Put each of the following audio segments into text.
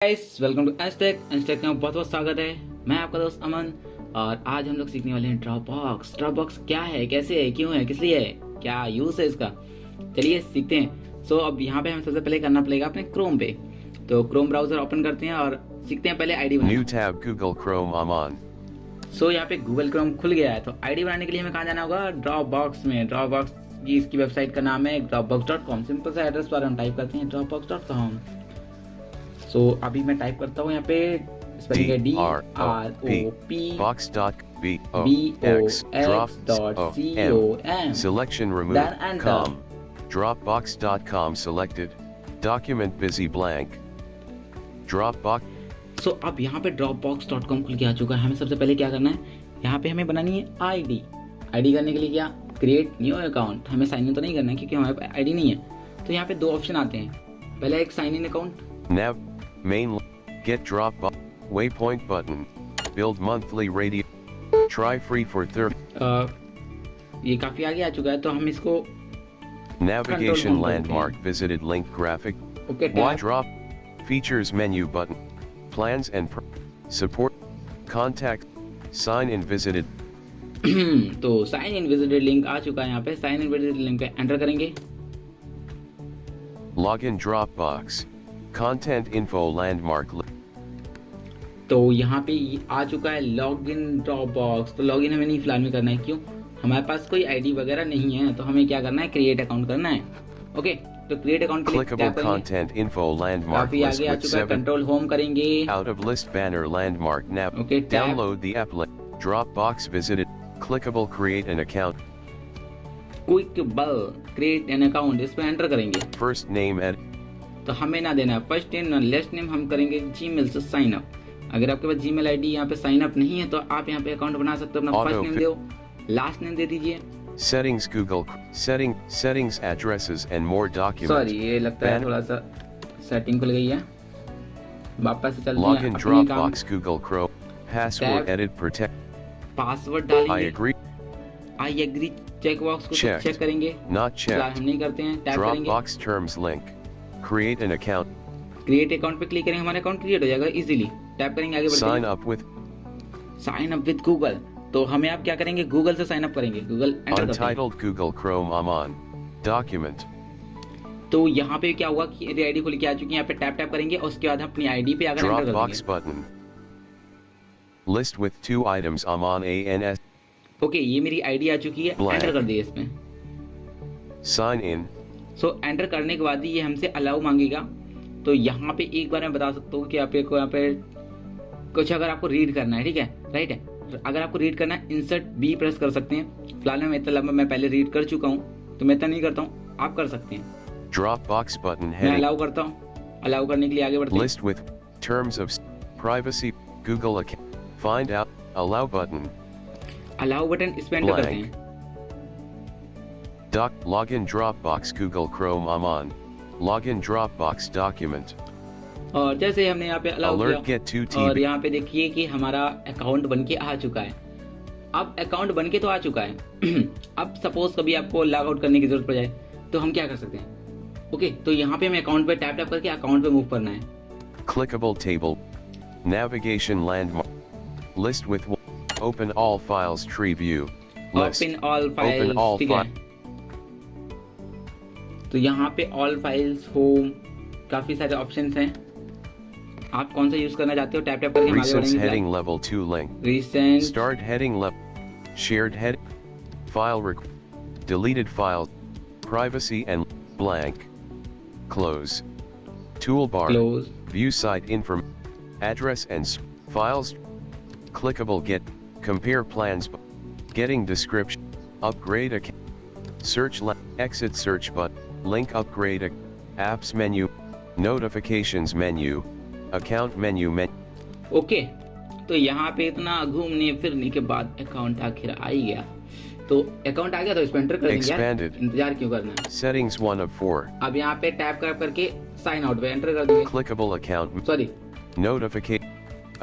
Guys welcome to एनस्टेक में बहुत बहुत स्वागत है। मैं आपका दोस्त अमन और आज हम लोग सीखने वाले हैं ड्रॉपबॉक्स क्या है, कैसे है, क्यों है, किस लिए है, क्या यूज है इसका। चलिए सीखते हैं। सो अब यहाँ पे हमें सबसे पहले करना पड़ेगा अपने क्रोम पे। तो क्रोम ब्राउजर ओपन करते हैं और सीखते हैं पहले ID banana. New tab Google Chrome I'm on. सो यहाँ पे गूगल क्रोम खुल गया है। तो आईडी बनाने के लिए हमें कहाँ जाना होगा, ड्रॉपबॉक्स में। ड्रॉपबॉक्स की इसकी वेबसाइट का नाम है dropbox.com। सिंपल सा एड्रेस पर हम टाइप करते हैं dropbox.com। सो अभी मैं टाइप करता हूँ यहाँ पे स्पेलिंग है DROPBOX.com selection removed com Dropbox.com selected document busy blank Dropbox। सो अब यहाँ पे Dropbox.com खुल के आ चुका है। हमें सबसे पहले क्या करना है, यहाँ पे हमें बनानी है आईडी करने के लिए क्या, क्रिएट न्यू अकाउंट। हमें साइन इन तो नहीं करना है क्योंकि हमारे पास आईडी नहीं है। तो यहाँ पे दो ऑप्शन आते हैं। पहला एक sign in account, nav main get Dropbox waypoint button build monthly radio try free for 30 ये काफी आगे आ चुका है तो हम इसको navigation landmark visited link graphic why drop features menu button plans and support contact sign in visited तो sign in visited link आ चुका है। यहाँ पे साइन इन विजिटेड लिंक पे एंटर करेंगे। login Dropbox content info landmark तो यहाँ पे आ चुका है लॉगिन ड्रॉपबॉक्स। तो लॉगिन हमें नहीं फिलहाल में करना है, क्यों, हमारे पास कोई आईडी वगैरह नहीं है। तो हमें क्या करना है, क्रिएट अकाउंट करना है। ओके, तो क्रिएट अकाउंट के लिए क्या करेंगे, काफी आगे आ चुका है, कंट्रोल होम करेंगे, out of list banner landmark nav download the app Dropbox visited clickable create an account clickable create an account, इस पे एंटर करेंगे। first name edit तो हमें ना देना फर्स्ट नेम ना लास्ट नेम, हम करेंगे जीमेल से साइन अप। अगर आपके पास जीमेल आईडी यहाँ पे साइन अप नहीं है तो आप यहाँ पे अकाउंट बना सकते हो। अपना फर्स्ट नेम दो, लास्ट नेम दे दीजिए। settings Google settings addresses and more documents sorry, ये लगता है थोड़ा सा सेटिंग खुल गई है। वापस से चलते हैं। login Dropbox Google Chrome password edit protect password डालेंगे। I agree चेक बॉक्स को चेक करेंगे। not checked हम नहीं करते हैं, टैप करेंगे। Dropbox terms link create an account create account पे क्लिक करेंगे, हमारा अकाउंट क्रिएट हो जाएगा इजीली। टैप करेंगे, आगे बढ़ते हैं। Sign up with Google. तो हमें आप क्या करेंगे, गूगल से साइन अप करेंगे। गूगल एंटर करते हैं। untitled Google Chrome I'm on document। तो यहाँ पे क्या हुआ कि आईडी खुल के आ चुकी है। यहाँ पे टैप करेंगे और उसके बाद अपनी आईडी पे आकर एंटर कर देंगे। Dropbox button list with 2 items I'm on ANS। Okay, ये मेरी आईडी आ चुकी है, एंटर कर दिए इसमें। sign in सो एंटर करने के बाद ये हमसे अलाउ मांगेगा। तो यहाँ पे एक बार मैं बता सकता हूँ कि आप यहाँ पे कुछ अगर आपको रीड करना है, ठीक है, राइट है। अगर आपको रीड करना है इंसर्ट बी प्रेस कर सकते हैं। फिलहाल में इतना लंबा मैं पहले रीड कर चुका हूँ तो मैं इतना नहीं करता हूँ, आप कर सकते हैं। Dropbox button मैं अलाउ करता हूँ। अलाउ करने के लिए आगे बढ़ते हैं। list with terms of privacy Google account find out allow button allow button इस पे एंटर करते हैं। login Dropbox Google Chrome I'm on login Dropbox document और जैसे हमने यहाँ पे अलाउ किया और यहाँ पे देखिए कि हमारा अकाउंट बनके आ चुका है। अब अकाउंट बनके तो आ चुका है। अब सपोज कभी आपको लॉग आउट करने की जरूरत पड़ जाए तो हम क्या कर सकते हैं। ओके, तो यहाँ पे हमें अकाउंट पे टैप करके अकाउंट पे मूव करना है। clickable table navigation landmark list with open all files tree view list open all files, ठीक है। तो यहाँ पे ऑल फाइल्स, होम, काफी सारे ऑप्शंस हैं। आप कौन सा यूज करना चाहते हो, टैप करके आगे बढ़ेंगे। heading level 2 link recent start heading level shared head file deleted files privacy and blank close toolbar close view site info address and files clickable get compare plans getting description upgrade search exit search button link upgrade apps menu notifications menu account menu okay, तो यहाँ पे इतना घूमने फिरने के बाद account आखिर आ ही गया। तो अकाउंट आ गया तो इस पे एंटर कर देंगे यार, इंतजार क्यों करना है। settings 1 of 4 अब यहाँ पे टैप करके साइन आउट पे एंटर कर देंगे। clickable account sorry notification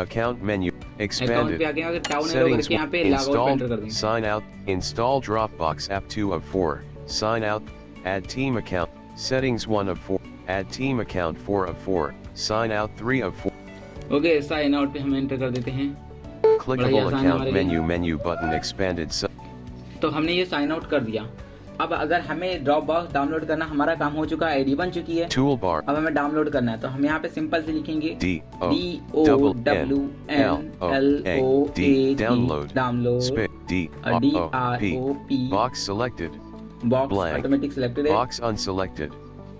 account menu expanded पे आगे टाउन एरो करके यहाँ पे लॉग आउट पे एंटर कर देंगे। sign out install Dropbox app 2 of 4 sign out add team account settings 1 of 4 add team account 4 of 4 Sign out 3 of 4. Okay, sign out पे हम एंटर कर देते हैं। Clickable आसान है account हमारे लिए। menu button expanded. तो हमने ये साइन आउट कर दिया। अब अगर हमें ड्रॉपबॉक्स डाउनलोड करना, हमारा काम हो चुका है, आईडी बन चुकी है। Toolbar. अब हमें डाउनलोड करना है, तो हम यहाँ पे सिंपल से लिखेंगे DOWNLOAD download, DROP. Box selected. Box Blank. Automatic selected है। Box unselected.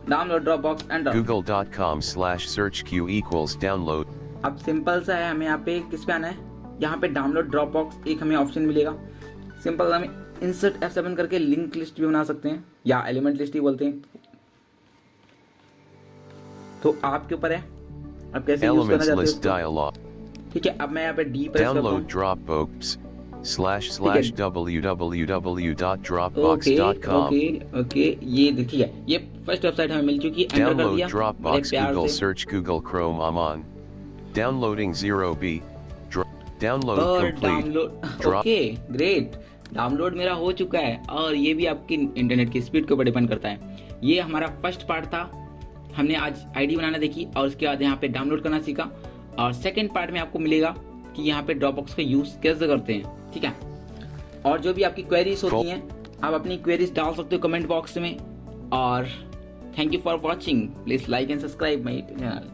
Download Dropbox enter. Google.com/search Q equals download. अब सिंपल सा है, हमें यहाँ पे किस पे आना है, यहाँ पे डाउनलोड ड्रॉपबॉक्स एक हमें ऑप्शन मिलेगा। सिंपल हमें इंसर्ट F7 करके लिंक लिस्ट भी बना सकते हैं या एलिमेंट लिस्ट ही बोलते हैं, तो आपके ऊपर है आप कैसे यूज करना Elements चाहते list हो। dialog. ठीक है, अब मैं यहाँ पे डी प्रेस करता Download हूँ। Dropbox/www.dropbox.com. ओके, ये देखिए, ये फर्स्ट वेबसाइट हमें मिल चुकी है, एंटर कर Download दिया Dropbox. प्यार Google से। search Google Chrome. I'm on. Downloading 0B. Download और complete. Download, Drop. Okay great, download मेरा हो चुका है। और ये भी आपकी इंटरनेट की स्पीड के ऊपर डिपेंड करता है। ये हमारा फर्स्ट पार्ट था, हमने आज आईडी बनाना देखी और उसके बाद यहाँ पे डाउनलोड करना सीखा। और सेकंड पार्ट में आपको मिलेगा कि यहाँ पे ड्रॉपबॉक्स का यूज कैसे करते हैं, ठीक है। और जो भी आपकी क्वेरीज होती हैं, आप अपनी क्वेरीज डाल सकते हो कमेंट बॉक्स में। और thank you for watching, please like and subscribe my channel.